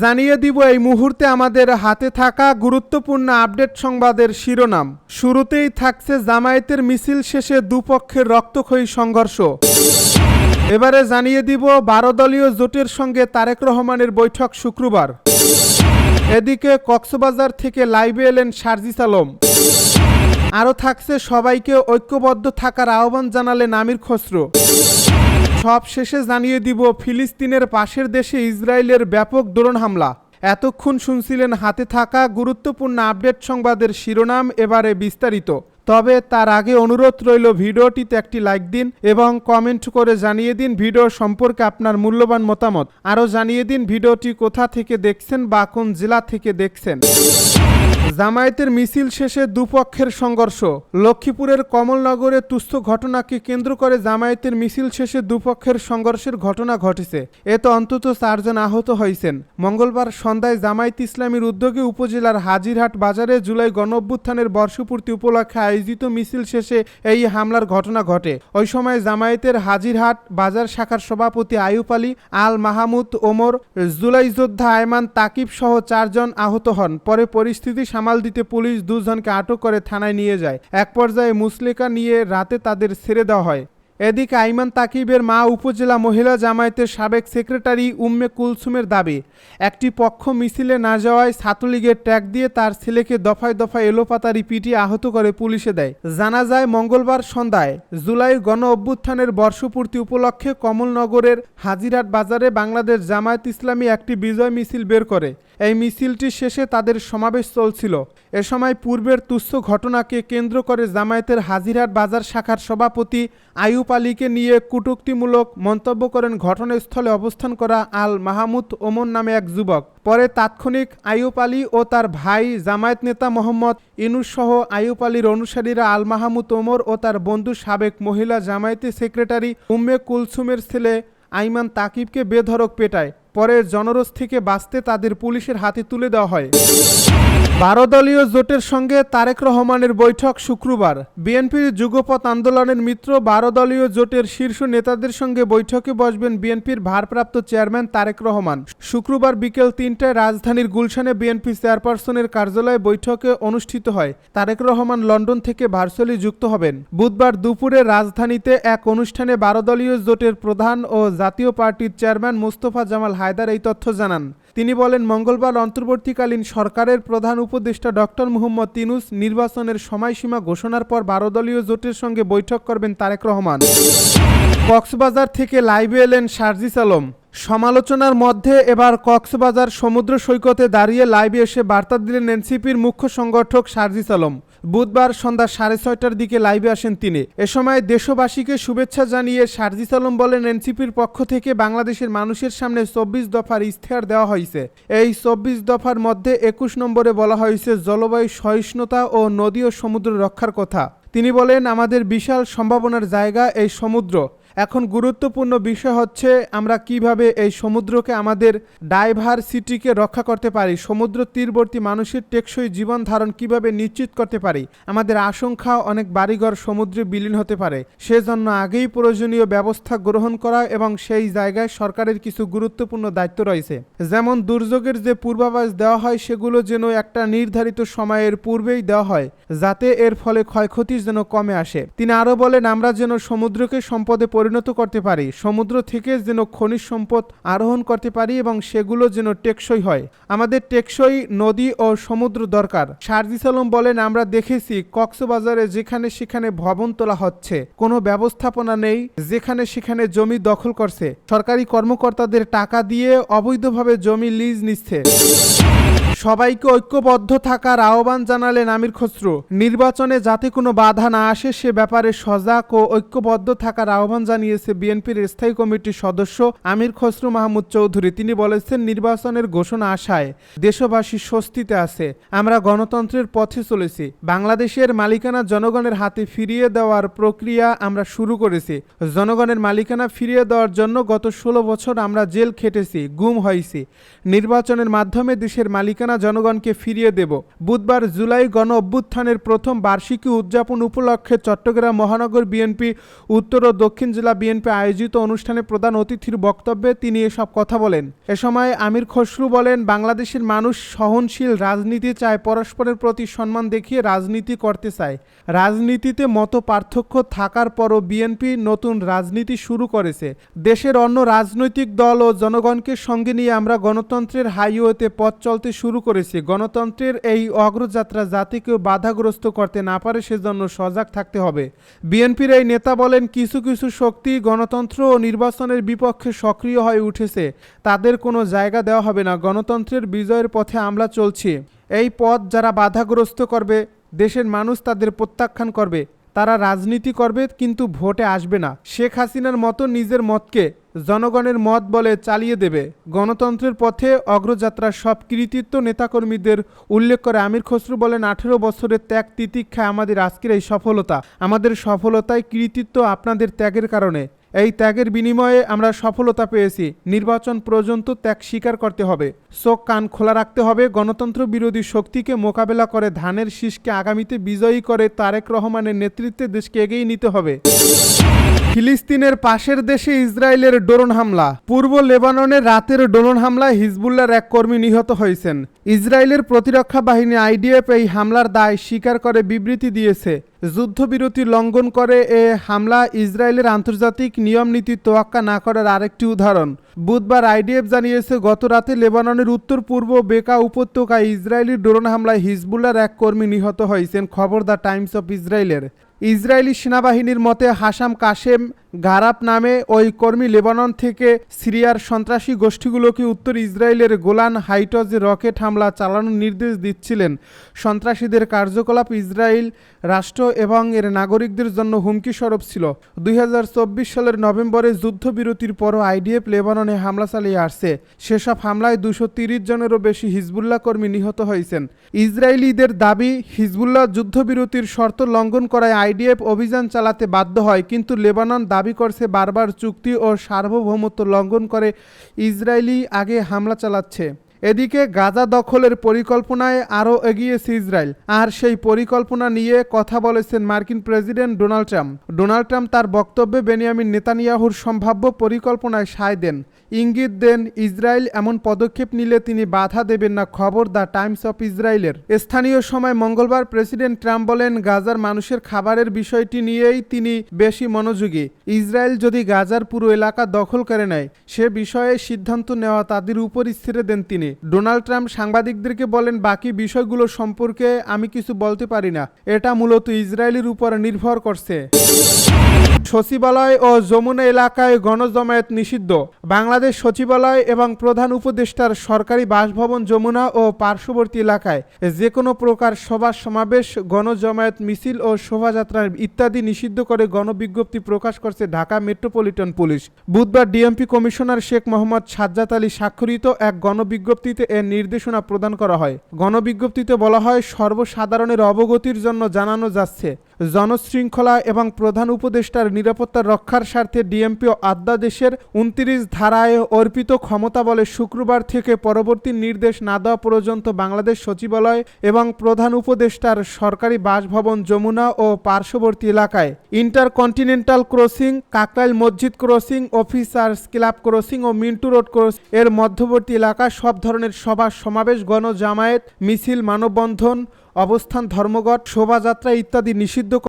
জানিয়ে দিব এই মুহূর্তে আমাদের হাতে থাকা গুরুত্বপূর্ণ আপডেট সংবাদের শিরোনাম। শুরুতেই থাকছে জামায়াতের মিছিল শেষে দুপক্ষের রক্তক্ষয়ী সংঘর্ষ। এবারে জানিয়ে দিব 12 দলীয় জোটের সঙ্গে তারেক রহমানের বৈঠক শুক্রবার। এদিকে কক্সবাজার থেকে লাইভে এলেন সার্জিস আলম। আরও থাকছে সবাইকে ঐক্যবদ্ধ থাকার আহ্বান জানালেন আমির খসরু। সব শেষে জানিয়ে দিব ফিলিস্তিনের পাশের দেশে ইসরায়েলের ব্যাপক ড্রোন হামলা। এতক্ষণ শুনছিলেন হাতে থাকা গুরুত্বপূর্ণ আপডেট সংবাদের শিরোনাম, এবারে বিস্তারিত। তবে তার আগে অনুরোধ রইল ভিডিওটিতে একটি লাইক দিন এবং কমেন্ট করে জানিয়ে দিন ভিডিও সম্পর্কে আপনার মূল্যবান মতামত। আরও জানিয়ে দিন ভিডিওটি কোথা থেকে দেখছেন বা কোন জেলা থেকে দেখছেন। জামায়াতের মিছিল শেষে দুপক্ষের সংঘর্ষ। লক্ষ্মীপুরের কমলনগরে তুচ্ছ ঘটনাকে কেন্দ্র করে জামায়াতের মিছিল শেষে দুপক্ষের সংঘর্ষের ঘটনা ঘটেছে। এতে অন্তত 4 জন আহত হয়েছেন। মঙ্গলবার সন্ধ্যায় জামায়াত ইসলামীর উদ্যোগে উপজেলার হাজিরহাট বাজারে জুলাই গণঅভ্যুত্থানের বর্ষপূর্তি উপলক্ষে আয়োজিত মিছিল শেষে এই হামলার ঘটনা ঘটে। ওই সময় জামায়াতের হাজিরহাট বাজার শাখার সভাপতি আইয়ুব আলী, আল মাহমুদ ওমর, জুলাই যোদ্ধা আয়মান তাকিব সহ 4 জন আহত হন। পরে পরিস্থিতি সামাল দিতে পুলিশ 2 জনকে আটক করে থানায় নিয়ে যায়। এক পর্যায়ে মুসলেকা নিয়ে রাতে তাদের ছেড়ে দেওয়া হয়। এদিকে আইমান তাকিবের মা উপজেলা মহিলা জামায়াতের সাবেক সেক্রেটারি উম্মে কুলসুমের দাবি, একটি পক্ষ মিছিলে না যাওয়ায় ছাত্রলীগের ট্যাগ দিয়ে তার ছেলেকে দফায় দফায় এলোপাতাড়ি পিটিয়ে আহত করে পুলিশে দেয়। জানা যায় মঙ্গলবার সন্ধ্যায় জুলাই গণ অভ্যুত্থানের বর্ষপূর্তি উপলক্ষে কমলনগরের হাজিরহাট বাজারে বাংলাদেশ জামায়াত ইসলামী একটি বিজয় মিছিল বের করে। এই মিছিলটি শেষে তাদের সমাবেশ চলছিল। এ সময় পূর্বের তুচ্ছ ঘটনাকে কেন্দ্র করে জামায়াতের হাজিরহাট বাজার শাখার সভাপতি আইয়ুব আলীকে নিয়ে কটূক্তিমূলক মন্তব্য করেন ঘটনাস্থলে অবস্থান করা আল মাহমুদ ওমর নামে এক যুবক। পরে তাৎক্ষণিক আইয়ুব আলী ও তার ভাই জামায়াত নেতা মোহাম্মদ ইনুস সহ আইয়ুব আলীর অনুসারীরা আল মাহমুদ ওমর ও তার বন্ধু সাবেক মহিলা জামায়াতের সেক্রেটারি উম্মে কুলসুমের ছেলে আইমান তাকিবকে বেধড়ক পেটায়। পরে জনরোষ থেকে বাঁচতে তাদের পুলিশের হাতে তুলে দেওয়া হয়। 12 দলীয় জোটের সঙ্গে তারেক রহমানের বৈঠক শুক্রবার। বিএনপির যুগপৎ আন্দোলনের মিত্র 12 দলীয় জোটের শীর্ষ নেতাদের সঙ্গে বৈঠকে বসবেন বিএনপির ভারপ্রাপ্ত চেয়ারম্যান তারেক রহমান। শুক্রবার বিকেল 3টায় রাজধানীর গুলশানে বিএনপি চেয়ারপারসনের কার্যালয়ে বৈঠকে অনুষ্ঠিত হয়। তারেক রহমান লন্ডন থেকে ভার্চুয়ালি যুক্ত হবেন। বুধবার দুপুরে রাজধানীতে এক অনুষ্ঠানে 12 দলীয় জোটের প্রধান ও জাতীয় পার্টির চেয়ারম্যান মোস্তফা জামাল হায়দার এই তথ্য জানান। তিনি বলেন, মঙ্গলবার অন্তর্বর্তীকালীন সরকারের প্রধান উপদেষ্টা ডক্টর মুহাম্মদ ইউনূস নির্বাচনের সময়সীমা ঘোষণার পর 12 দলীয় জোটের সঙ্গে বৈঠক করবেন তারেক রহমান। কক্সবাজার থেকে লাইভে এলেন সার্জিস আলম। সমালোচনার মধ্যে এবার কক্সবাজার সমুদ্র সৈকতে দাঁড়িয়ে লাইভে এসে বার্তা দিলেন এনসিপির মুখ্য সংগঠক সার্জিস আলম। বুধবার সন্ধ্যা 6:30টার দিকে লাইভে আসেন তিনি। এ সময় দেশবাসীকে শুভেচ্ছা জানিয়ে সার্জিস আলম বলেন, এনসিপির পক্ষ থেকে বাংলাদেশের মানুষের সামনে 24 দফার ইশতেহার দেওয়া হয়েছে। এই 24 দফার মধ্যে 21 নম্বরে বলা হয়েছে জলবায়ু সহিষ্ণুতা ও নদী ও সমুদ্র রক্ষার কথা। তিনি বলেন, আমাদের বিশাল সম্ভাবনার জায়গা এই সমুদ্র। এখন গুরুত্বপূর্ণ বিষয় হচ্ছে আমরা কিভাবে এই সমুদ্রকে আমাদের ডাইভারসিটিকে রক্ষা করতে পারি, সমুদ্র তীরবর্তী মানুষের টেকসই জীবন ধারণ কিভাবে নিশ্চিত করতে পারি। আমাদের আশঙ্কা অনেক বাড়িঘর সমুদ্রে বিলীন হতে পারে, সেজন্য আগেই প্রয়োজনীয় ব্যবস্থা গ্রহণ করা এবং সেই জায়গায় সরকারের কিছু গুরুত্বপূর্ণ দায়িত্ব রয়েছে। যেমন দুর্যোগের যে পূর্বাভাস দেওয়া হয় সেগুলো যেন একটা নির্ধারিত সময়ের পূর্বেই দেওয়া হয়, যাতে এর ফলে ক্ষয়ক্ষতি যেন কমে আসে। তিনি আরও বলেন, আমরা যেন সমুদ্রকে সম্পদে পরিণত করতে পারি, সমুদ্র থেকে যেন খনিজ সম্পদ আরোহণ করতে পারি এবং সেগুলো যেন টেকসই হয়। আমাদের টেকসই নদী ও সমুদ্র দরকার। সার্জিস আলম বলেন, আমরা দেখেছি কক্সবাজারে যেখানে সেখানে ভবন তোলা হচ্ছে, কোনো ব্যবস্থাপনা নেই, যেখানে সেখানে জমি দখল করছে, সরকারি কর্মকর্তাদের টাকা দিয়ে অবৈধভাবে জমি লিজ নিচ্ছে। সবাইকে ঐক্যবদ্ধ থাকার আহ্বান জানালেন আমির খসরু। নির্বাচনে যাতে কোনো বাধা না আসে সে ব্যাপারে সজাগ ও ঐক্যবদ্ধ থাকার আহ্বান জানিয়েছে বিএনপির স্থায়ী কমিটির সদস্য আমির খসরু মাহমুদ চৌধুরী। তিনি বলেছেন, নির্বাচনের ঘোষণা আসায় দেশবাসী স্বস্তিতে আছে। আমরা গণতন্ত্রের পথে চলেছি। বাংলাদেশের মালিকানা জনগণের হাতে ফিরিয়ে দেওয়ার প্রক্রিয়া আমরা শুরু করেছি। জনগণের মালিকানা ফিরিয়ে দেওয়ার জন্য গত 16 বছর আমরা জেল খেটেছি, গুম হয়েছি। নির্বাচনের মাধ্যমে দেশের মালিকানা মালিকানা জনগণকে ফিরিয়ে দেব। বুধবার জুলাই গণ অভ্যুত্থানের প্রথম বার্ষিকী উদযাপন উপলক্ষে চট্টগ্রাম মহানগর বিএনপি উত্তর ও দক্ষিণ জেলা বিএনপি আয়োজিত অনুষ্ঠানে প্রধান অতিথির বক্তব্যে তিনি এসব কথা বলেন। এ সময় আমির খসরু বলেন, বাংলাদেশের মানুষ সহনশীল রাজনীতি চায়, পরস্পরের প্রতি সম্মান দেখিয়ে রাজনীতি করতে চায়। রাজনীতিতে মত পার্থক্য থাকার পরও বিএনপি নতুন রাজনীতি শুরু করেছে। দেশের অন্য রাজনৈতিক দল ও জনগণকে সঙ্গে নিয়ে আমরা গণতন্ত্রের হাইওয়েতে পথ চলতে শুরু করেছি। গণতন্ত্রের এই অগ্রযাত্রা যাতে কেউ বাধাগ্রস্ত করতে না পারে সেজন্য সজাগ থাকতে হবে। বিএনপির এই নেতা বলেন, কিছু কিছু শক্তি গণতন্ত্র ও নির্বাচনের বিপক্ষে সক্রিয় হয়ে উঠেছে, তাদের কোনো জায়গা দেওয়া হবে না। গণতন্ত্রের বিজয়ের পথে আমরা চলছি। এই পথ যারা বাধাগ্রস্ত করবে, দেশের মানুষ তাদের প্রত্যাখ্যান করবে। তারা রাজনীতি করবে কিন্তু ভোটে আসবে না। শেখ হাসিনার মতো নিজের মতকে জনগণের মত বলে চালিয়ে দেবে। গণতন্ত্রের পথে অগ্রযাত্রার সব কৃতিত্ব নেতাকর্মীদের উল্লেখ করে আমির খসরু বলেন, 18 বছরের ত্যাগ তিতিক্ষায় আমাদের আজকের এই সফলতা। আমাদের সফলতায় কৃতিত্ব আপনাদের ত্যাগের কারণে। এই ত্যাগের বিনিময়ে আমরা সফলতা পেয়েছি। নির্বাচন পর্যন্ত ত্যাগ স্বীকার করতে হবে, চোখ কান খোলা রাখতে হবে। গণতন্ত্র বিরোধী শক্তিকে মোকাবেলা করে ধানের শীষকে আগামীতে বিজয়ী করে তারেক রহমানের নেতৃত্বে দেশকে এগিয়ে নিতে হবে। ফিলিস্তিনের পাশের দেশে ইসরায়েলের ড্রোন হামলা। পূর্ব লেবাননের রাতের ড্রোন হামলায় হিজবুল্লাহর এক কর্মী নিহত হয়েছেন। ইসরায়েলের প্রতিরক্ষা বাহিনী আইডিএফ এই হামলার দায় স্বীকার করে বিবৃতি দিয়েছে। যুদ্ধবিরতি লঙ্ঘন করে এ হামলা ইসরায়েলের আন্তর্জাতিক নিয়ম নীতি তোয়াক্কা না করার আরেকটি উদাহরণ। বুধবার আইডিএফ জানিয়েছে, গত রাতে লেবাননের উত্তর পূর্ব বেকা উপত্যকায় ইসরায়েলি ড্রোন হামলায় হিজবুল্লাহর এক কর্মী নিহত হয়েছেন। খবর দ্য টাইমস অফ ইসরায়েলের। ইসরায়েলি সেনাবাহিনীর মতে হাসাম কাশেম গারাপ নামে ওই কর্মী লেবানন থেকে সিরিয়ার সন্ত্রাসী গোষ্ঠীগুলোকে উত্তর ইসরায়েলের গোলান হাইটজে রকেট হামলা চালানোর নির্দেশ দিচ্ছিলেন। সন্ত্রাসীদের কার্যকলাপ ইসরায়েল রাষ্ট্র এবং এর নাগরিকদের জন্য হুমকি স্বরূপ ছিল। 2024 সালের নভেম্বরে যুদ্ধবিরতির পরও আইডিএফ লেবাননে হামলা চালিয়ে আসছে। সেসব হামলায় 230 জনেরও বেশি হিজবুল্লাহ কর্মী নিহত হয়েছেন। ইসরায়েলিদের দাবি, হিজবুল্লাহ যুদ্ধবিরতির শর্ত লঙ্ঘন করায় আইডিএফ অভিযান চালাতে বাধ্য হয়, কিন্তু লেবানন দাবি করছে বারবার চুক্তি ও সার্বভৌমত্ব লঙ্ঘন করে ইসরায়েলি আগে হামলা চালাচ্ছে। এদিকে গাজা দখলের পরিকল্পনায় আরও এগিয়েছে ইসরায়েল, আর সেই পরিকল্পনা নিয়ে কথা বলেছেন মার্কিন president Donald Trump. Donald Trump তার বক্তব্যে বেনিয়ামিন নেতানিয়াহুর সম্ভাব্য পরিকল্পনায় সায় দেন, ইঙ্গিত দেন ইসরায়েল এমন পদক্ষেপ নিলে তিনি বাধা দেবেন না। খবর দ্য টাইমস অফ ইসরায়েলের। স্থানীয় সময় মঙ্গলবার প্রেসিডেন্ট ট্রাম্প বলেন, গাজার মানুষের খাবারের বিষয়টি নিয়েই তিনি বেশি মনোযোগী। ইসরায়েল যদি গাজার পুরো এলাকা দখল করে নেয়, সে বিষয়ে সিদ্ধান্ত নেওয়া তাদের উপরই ছেড়ে দেন তিনি। ডোনাল্ড ট্রাম্প সাংবাদিকদেরকে বলেন, বাকি বিষয়গুলো সম্পর্কে আমি কিছু বলতে পারি না, এটা মূলত ইসরায়েলের উপর নির্ভর করছে। সচিবালয় ও যমুনা এলাকায় গণজমায়েত নিষিদ্ধ। বাংলাদেশ সচিবালয় এবং প্রধান উপদেষ্টার সরকারি বাসভবন যমুনা ও পার্শ্ববর্তী এলাকায় যে কোনো প্রকার সভা সমাবেশ, গণজমায়েত, মিছিল ও শোভাযাত্রা ইত্যাদি নিষিদ্ধ করে গণবিজ্ঞপ্তি প্রকাশ করছে ঢাকা মেট্রোপলিটন পুলিশ। বুধবার ডিএমপি কমিশনার শেখ মোহাম্মদ সাজ্জাদ আলী স্বাক্ষরিত এক গণবিজ্ঞপ্তিতে এর নির্দেশনা প্রদান করা হয়। গণবিজ্ঞপ্তিতে বলা হয়, সর্বসাধারণের অবগতির জন্য জানানো যাচ্ছে, জনশৃঙ্খলা এবং প্রধান উপদেষ্টার নিরাপত্তা রক্ষার স্বার্থে ডিএমপি অধ্যাদেশের 29 ধারায় অর্পিত ক্ষমতা বলে শুক্রবার থেকে পরবর্তী নির্দেশ না দেওয়া পর্যন্ত বাংলাদেশ সচিবালয় এবং প্রধান উপদেষ্টার সরকারি বাসভবন যমুনা ও পার্শ্ববর্তী এলাকায়, ইন্টারকন্টিনেন্টাল ক্রসিং, কাকরাইল মসজিদ ক্রসিং, অফিসার্স ক্লাব ক্রসিং ও মিন্টু রোড ক্রসিং এর মধ্যবর্তী এলাকায় সব ধরনের সভা সমাবেশ, গণজামায়াত, মিছিল, মানববন্ধন, অবস্থান, ধর্মঘট, শোভাযাত্রা ইত্যাদি নিষিদ্ধ